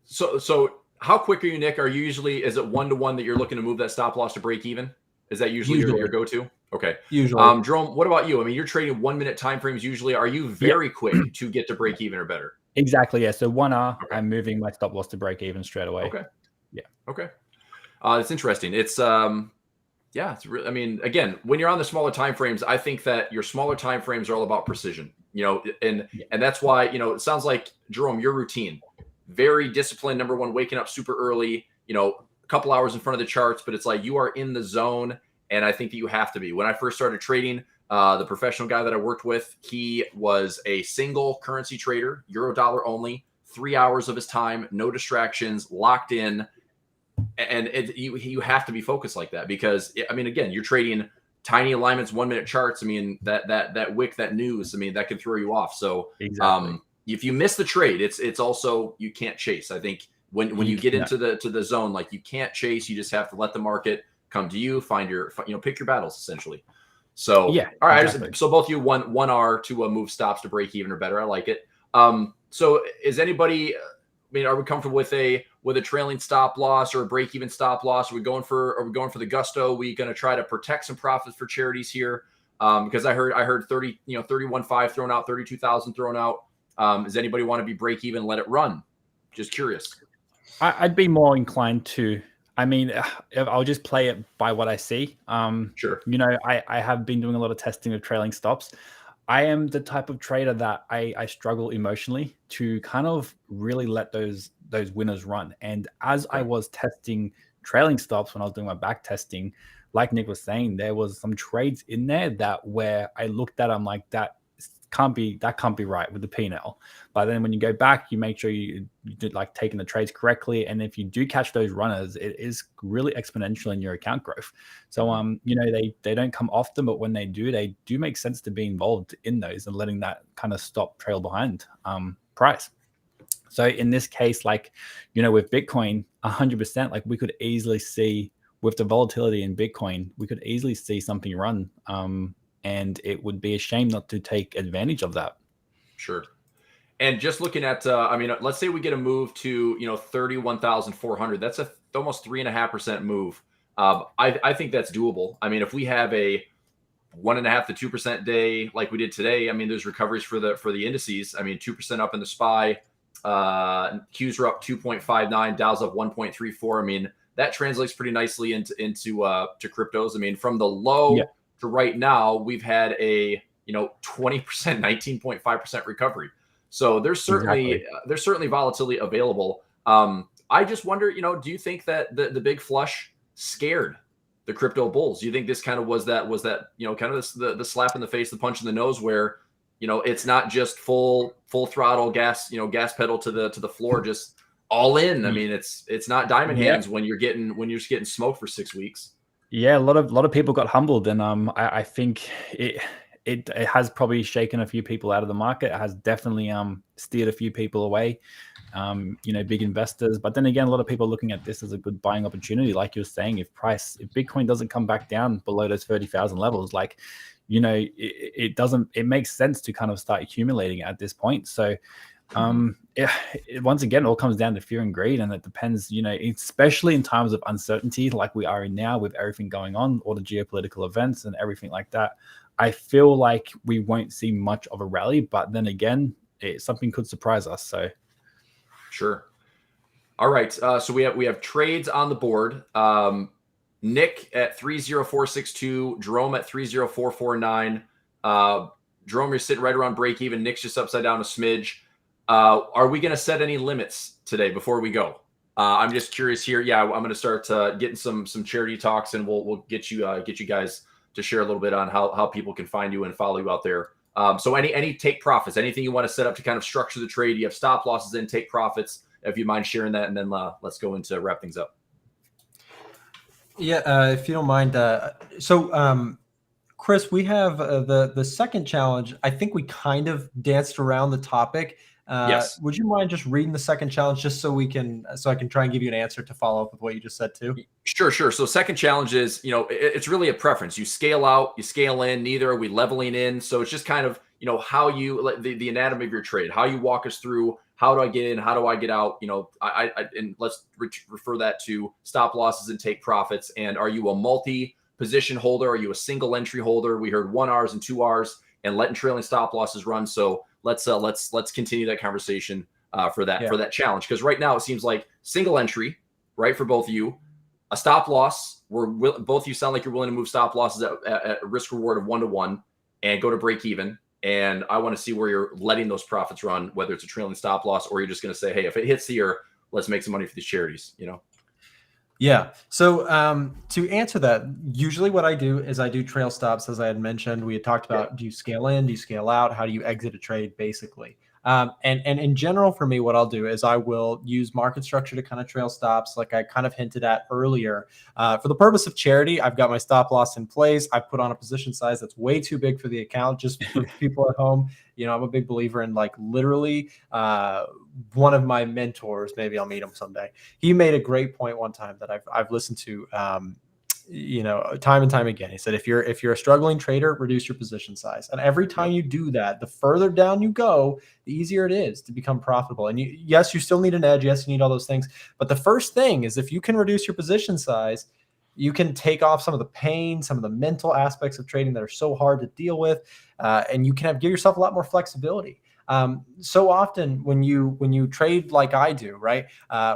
Speaker 1: So how quick are you, Nick? Is it 1-to-1 that you're looking to move that stop loss to break even? Is that usually your go-to? Okay.
Speaker 2: Usually.
Speaker 1: Jerome, what about you? You're trading 1 minute timeframes usually. Are you very quick to get to break even or better?
Speaker 3: Exactly. Yeah. So 1R, I'm moving my stop loss to break even straight away.
Speaker 1: Okay.
Speaker 3: Yeah.
Speaker 1: Okay. It's interesting. It's it's really, again, when you're on the smaller time frames, I think that your smaller time frames are all about precision, and that's why, it sounds like, Jerome, your routine, very disciplined. Number one, waking up super early, a couple hours in front of the charts, but it's like you are in the zone. And I think that you have to be. When I first started trading, the professional guy that I worked with, he was a single currency trader, euro dollar only, 3 hours of his time, no distractions, locked in. And you have to be focused like that because, again, you're trading tiny alignments, 1 minute charts. That wick, that news, that can throw you off. So
Speaker 3: exactly.
Speaker 1: If you miss the trade, it's also, you can't chase. I think when you get into the zone, like, you can't chase, you just have to let the market come to you, pick your battles essentially. So,
Speaker 3: yeah,
Speaker 1: all right.
Speaker 3: exactly.
Speaker 1: So both of you 1R to move stops to break even or better. I like it. So is anybody, are we comfortable with a trailing stop loss or a break even stop loss? Are we going for the gusto? Are we going to try to protect some profits for charities here? Because I heard 31.5 thrown out, 32,000 thrown out. Does anybody want to be break even, let it run? Just curious.
Speaker 3: I'd be more inclined to, I'll just play it by what I see.
Speaker 1: Sure.
Speaker 3: I have been doing a lot of testing of trailing stops. I am the type of trader that I struggle emotionally to kind of really let those winners run. And as I was testing trailing stops when I was doing my back testing, like Nick was saying, there was some trades in there that where I looked at, I'm like, that can't be right with the P&L. But then when you go back, you make sure you did like taking the trades correctly, and if you do catch those runners, it is really exponential in your account growth. So you know, they don't come often, but when they do make sense to be involved in those and letting that kind of stop trail behind price. So in this case, like, you know, with Bitcoin, 100%, like we could easily see with the volatility in Bitcoin, we could easily see something run, and it would be a shame not to take advantage of that.
Speaker 1: Sure. And just looking at, I mean, let's say we get a move to, you know, 31,400. That's almost 3.5% move. I think that's doable. I mean, if we have a 1.5 to 2% day like we did today, I mean, there's recoveries for the indices. I mean, 2% up in the SPY. Qs are up 2.59, Dow's up 1.34. I mean, that translates pretty nicely into to cryptos. I mean, from the low to right now, we've had a 20%, 19.5% recovery. So there's certainly volatility available. I just wonder, do you think that the big flush scared the crypto bulls? Do you think this kind of was that kind of the slap in the face, the punch in the nose, where it's not just full throttle gas, gas pedal to the floor, just all in? I mean, it's not diamond hands when you're just getting smoked for 6 weeks.
Speaker 3: Yeah, a lot of people got humbled, and I think it has probably shaken a few people out of the market. It has definitely steered a few people away, big investors. But then again, a lot of people are looking at this as a good buying opportunity. Like you're saying, if Bitcoin doesn't come back down below those 30,000 levels, like, it makes sense to kind of start accumulating at this point. So once again, it all comes down to fear and greed, and it depends, especially in times of uncertainty like we are in now, with everything going on, all the geopolitical events and everything like that. I feel like we won't see much of a rally, but then again, something could surprise us. So
Speaker 1: sure. All right. So we have trades on the board. Nick at 30462, Jerome at 30449. Jerome, you're sitting right around break even. Nick's just upside down a smidge. Are we going to set any limits today before we go? I'm just curious here. Yeah, I'm going to start getting some charity talks, and we'll get you guys to share a little bit on how people can find you and follow you out there. So any take profits, anything you want to set up to kind of structure the trade? You have stop losses in, take profits. If you mind sharing that, and then let's go into wrap things up.
Speaker 2: Yeah, if you don't mind. So Chris, we have the second challenge. I think we kind of danced around the topic.
Speaker 1: Yes.
Speaker 2: Would you mind just reading the second challenge, just so I can try and give you an answer to follow up with what you just said too?
Speaker 1: Sure. So second challenge is, it's really a preference. You scale out, you scale in. Neither are we leveling in. So it's just kind of, how you the anatomy of your trade, how you walk us through. How do I get in? How do I get out? And let's refer that to stop losses and take profits. And are you a multi-position holder? Are you a single entry holder? We heard 1 Rs and 2 Rs and letting trailing stop losses run. So let's continue that conversation for that challenge, because right now it seems like single entry, right, for both of you, a stop loss. Both of you sound like you're willing to move stop losses at a risk reward of 1-to-1 and go to break even. And I want to see where you're letting those profits run, whether it's a trailing stop loss or you're just going to say, hey, if it hits here, let's make some money for these charities,
Speaker 2: Yeah. So to answer that, usually what I do is I do trail stops, as I had mentioned. We had talked about, do you scale in, do you scale out? How do you exit a trade, basically? And in general, for me, what I'll do is I will use market structure to kind of trail stops, like I kind of hinted at earlier. For the purpose of charity, I've got my stop loss in place. I put on a position size that's way too big for the account, just for people at home. I'm a big believer in, like, literally one of my mentors, maybe I'll meet him someday. He made a great point one time that I've listened to time and time again. He said, if you're a struggling trader, reduce your position size. And every time you do that, the further down you go, the easier it is to become profitable. And you still need an edge. Yes, you need all those things. But the first thing is, if you can reduce your position size, you can take off some of the pain, some of the mental aspects of trading that are so hard to deal with. And you can give yourself a lot more flexibility. So often when you trade like I do, right,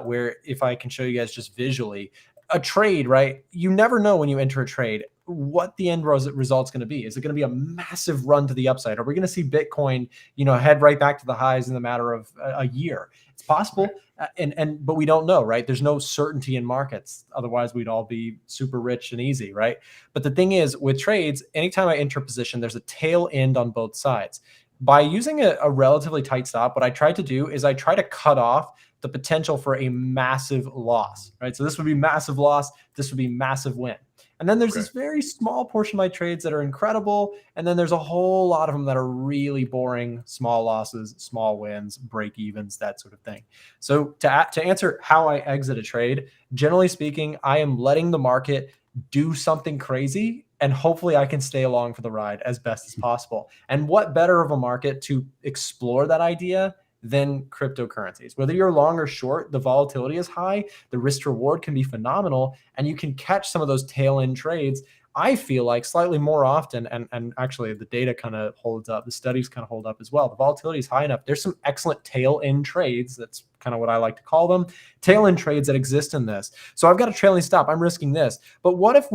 Speaker 2: where if I can show you guys just visually, a trade, right? You never know when you enter a trade what the end result's going to be. Is it going to be a massive run to the upside? Are we going to see Bitcoin, head right back to the highs in the matter of a year? It's possible, but we don't know, right? There's no certainty in markets. Otherwise, we'd all be super rich and easy, right? But the thing is, with trades, anytime I enter a position, there's a tail end on both sides. by using a relatively tight stop, what I try to do is I try to cut off the potential for a massive loss, right? So this would be massive loss. This would be massive win. And then there's this very small portion of my trades that are incredible. And then there's a whole lot of them that are really boring, small losses, small wins, break evens, that sort of thing. So to answer how I exit a trade, generally speaking, I am letting the market do something crazy, and hopefully I can stay along for the ride as best as possible. And what better of a market to explore that idea than cryptocurrencies? Whether you're long or short, the volatility is high, the risk reward can be phenomenal, and you can catch some of those tail end trades, I feel like, slightly more often. And actually the data kind of holds up, the studies kind of hold up as well. The volatility is high enough. There's some excellent tail end trades. That's kind of what I like to call them, tail end trades that exist in this. So I've got a trailing stop, I'm risking this. But what if,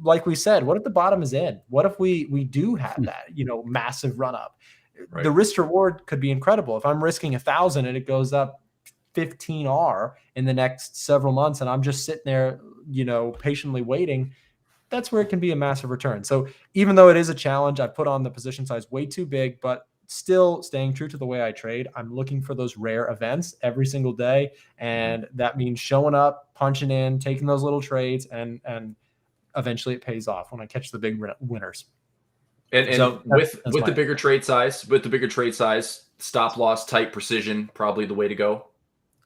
Speaker 2: like we said, what if the bottom is in? What if we do have that, massive run up? Right. The risk reward could be incredible. If I'm risking 1,000 and it goes up 15R in the next several months, and I'm just sitting there, patiently waiting, that's where it can be a massive return. So even though it is a challenge, I put on the position size way too big, but still staying true to the way I trade. I'm looking for those rare events every single day. And that means showing up, punching in, taking those little trades, and eventually it pays off when I catch the big winners.
Speaker 1: And so with the bigger trade size, stop loss, tight precision, probably the way to go.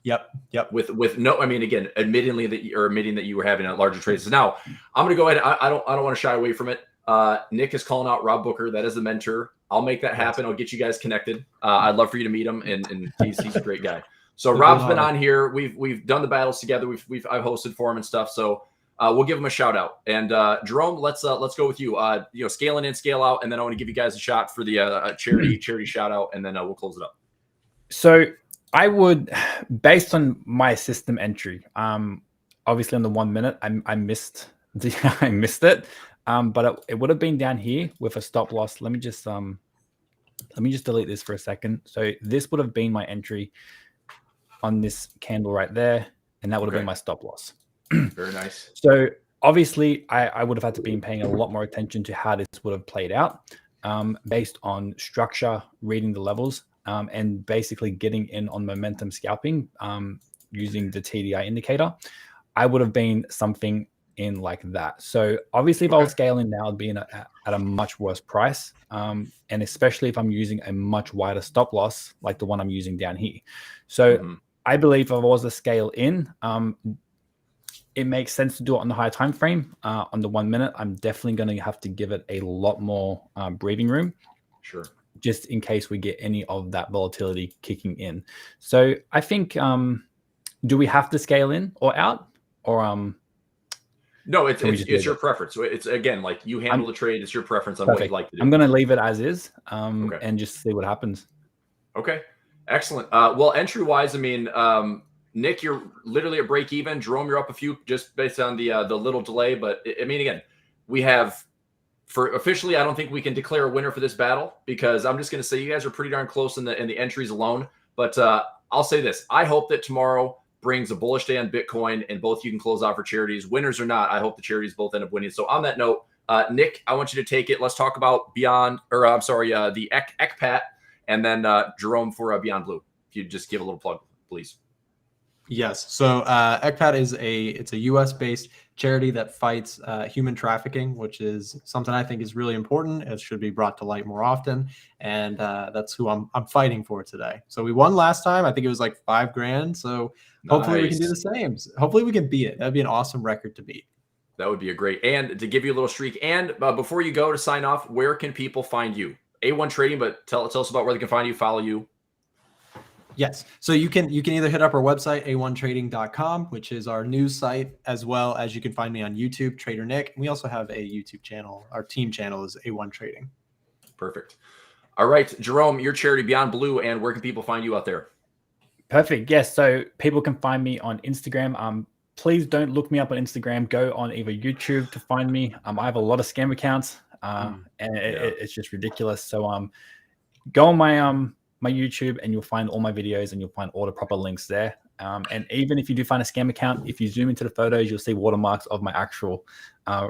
Speaker 2: Yep.
Speaker 1: With no, I mean, again, admitting that you were having a larger trades. So now I'm going to go ahead. I don't want to shy away from it. Nick is calling out Rob Booker. That is the mentor. I'll make that happen. I'll get you guys connected. I'd love for you to meet him, and he's a great guy. So Rob's been on here. We've done the battles together. I've hosted for him and stuff. So we'll give him a shout out. And Jerome, let's go with you. Scaling in, scale out, and then I want to give you guys a shot for the charity shout out, and then we'll close it up.
Speaker 3: So I would, based on my system entry, obviously on the 1 minute, I missed it. But it would have been down here with a stop loss. Let me just delete this for a second. So this would have been my entry on this candle right there, and that would have been my stop loss.
Speaker 1: Very nice.
Speaker 3: So obviously I would have had to be paying a lot more attention to how this would have played out, based on structure, reading the levels, and basically getting in on momentum scalping, using the TDI indicator. I would have been something in like that. So obviously if I was scaling now, I'd be at a much worse price. And especially if I'm using a much wider stop loss, like the one I'm using down here. So I believe if I was to scale in, it makes sense to do it on the higher time frame. On the 1 minute, I'm definitely going to have to give it a lot more breathing room. Sure. Just in case we get any of that volatility kicking in. So I think, do we have to scale in or out, or
Speaker 1: no, it's your preference. So it's, again, like, you handle the trade. It's your preference on what you'd like to do.
Speaker 3: I'm going to leave it as is, and just see what happens.
Speaker 1: Okay, excellent. Well, entry wise, I mean, Nick, you're literally at break even. Jerome, you're up a few just based on the little delay. But I mean, again, we have, for officially, I don't think we can declare a winner for this battle, because I'm just going to say you guys are pretty darn close in the entries alone. But I'll say this: I hope that tomorrow brings a bullish day on Bitcoin, and both you can close out for charities. Winners or not, I hope the charities both end up winning. So on that note, Nick, I want you to take it. Let's talk about the ECPAT, and then Jerome for Beyond Blue. If you just give a little plug, please.
Speaker 2: Yes. So ECPAT is a US based charity that fights human trafficking, which is something I think is really important. It should be brought to light more often. And that's who I'm fighting for today. So we won last time. I think it was like $5,000. So hopefully we can do the same. Hopefully we can beat it. That'd be an awesome record to beat.
Speaker 1: That would be a great, and to give you a little streak. And before you go, to sign off, where can people find you? A1 Trading, but tell us about where they can find you, follow you.
Speaker 2: Yes. So you can either hit up our website, a1trading.com, which is our news site, as well as you can find me on YouTube, Trader Nick. We also have a YouTube channel. Our team channel is A1 Trading.
Speaker 1: Perfect. All right, Jerome, your charity Beyond Blue, and where can people find you out there?
Speaker 3: Perfect. Yes. So people can find me on Instagram. Please don't look me up on Instagram. Go on either YouTube to find me. I have a lot of scam accounts, and it's just ridiculous. So go on my YouTube, and you'll find all my videos, and you'll find all the proper links there. And even if you do find a scam account, if you zoom into the photos, you'll see watermarks of my actual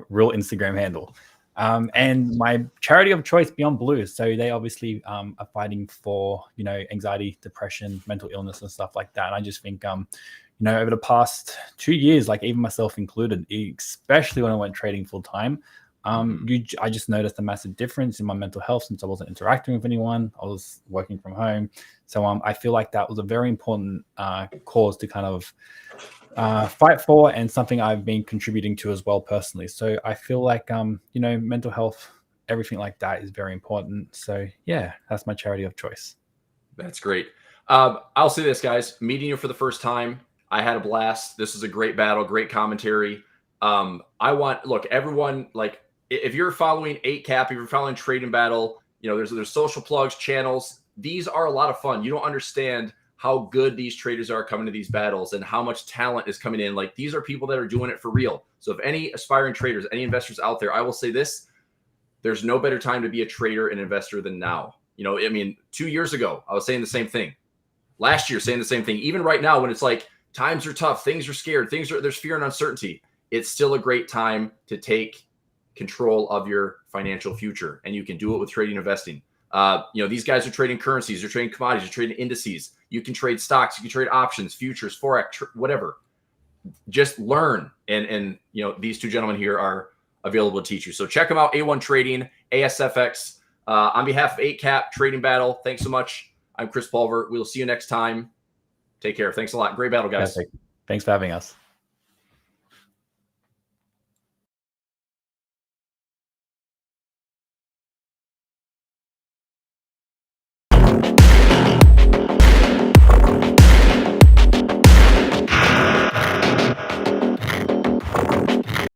Speaker 3: real Instagram handle. And my charity of choice, Beyond Blue. So they obviously are fighting for, anxiety, depression, mental illness and stuff like that. And I just think, over the past 2 years, like even myself included, especially when I went trading full time, I just noticed a massive difference in my mental health since I wasn't interacting with anyone. I was working from home. So I feel like that was a very important cause to kind of fight for, and something I've been contributing to as well personally. So I feel like, mental health, everything like that is very important. So yeah, that's my charity of choice.
Speaker 1: That's great. I'll say this, guys, meeting you for the first time, I had a blast. This was a great battle, great commentary. Look, everyone, like if you're following 8cap, if you're following Trading Battle, there's social plugs, channels. These are a lot of fun. You don't understand how good these traders are coming to these battles and how much talent is coming in. Like, these are people that are doing it for real. So if any aspiring traders, any investors out there, I will say this: there's no better time to be a trader and investor than now. 2 years ago, I was saying the same thing. Last year, saying the same thing. Even right now, when it's like times are tough, things are scared, there's fear and uncertainty, it's still a great time to take control of your financial future. And you can do it with trading investing. These guys are trading currencies, they're trading commodities, they're trading indices. You can trade stocks, you can trade options, futures, Forex, whatever. Just learn. And these two gentlemen here are available to teach you. So check them out. A1 Trading, ASFX. On behalf of 8cap Trading Battle, thanks so much. I'm Chris Pulver. We'll see you next time. Take care. Thanks a lot. Great battle, guys.
Speaker 3: Perfect. Thanks for having us.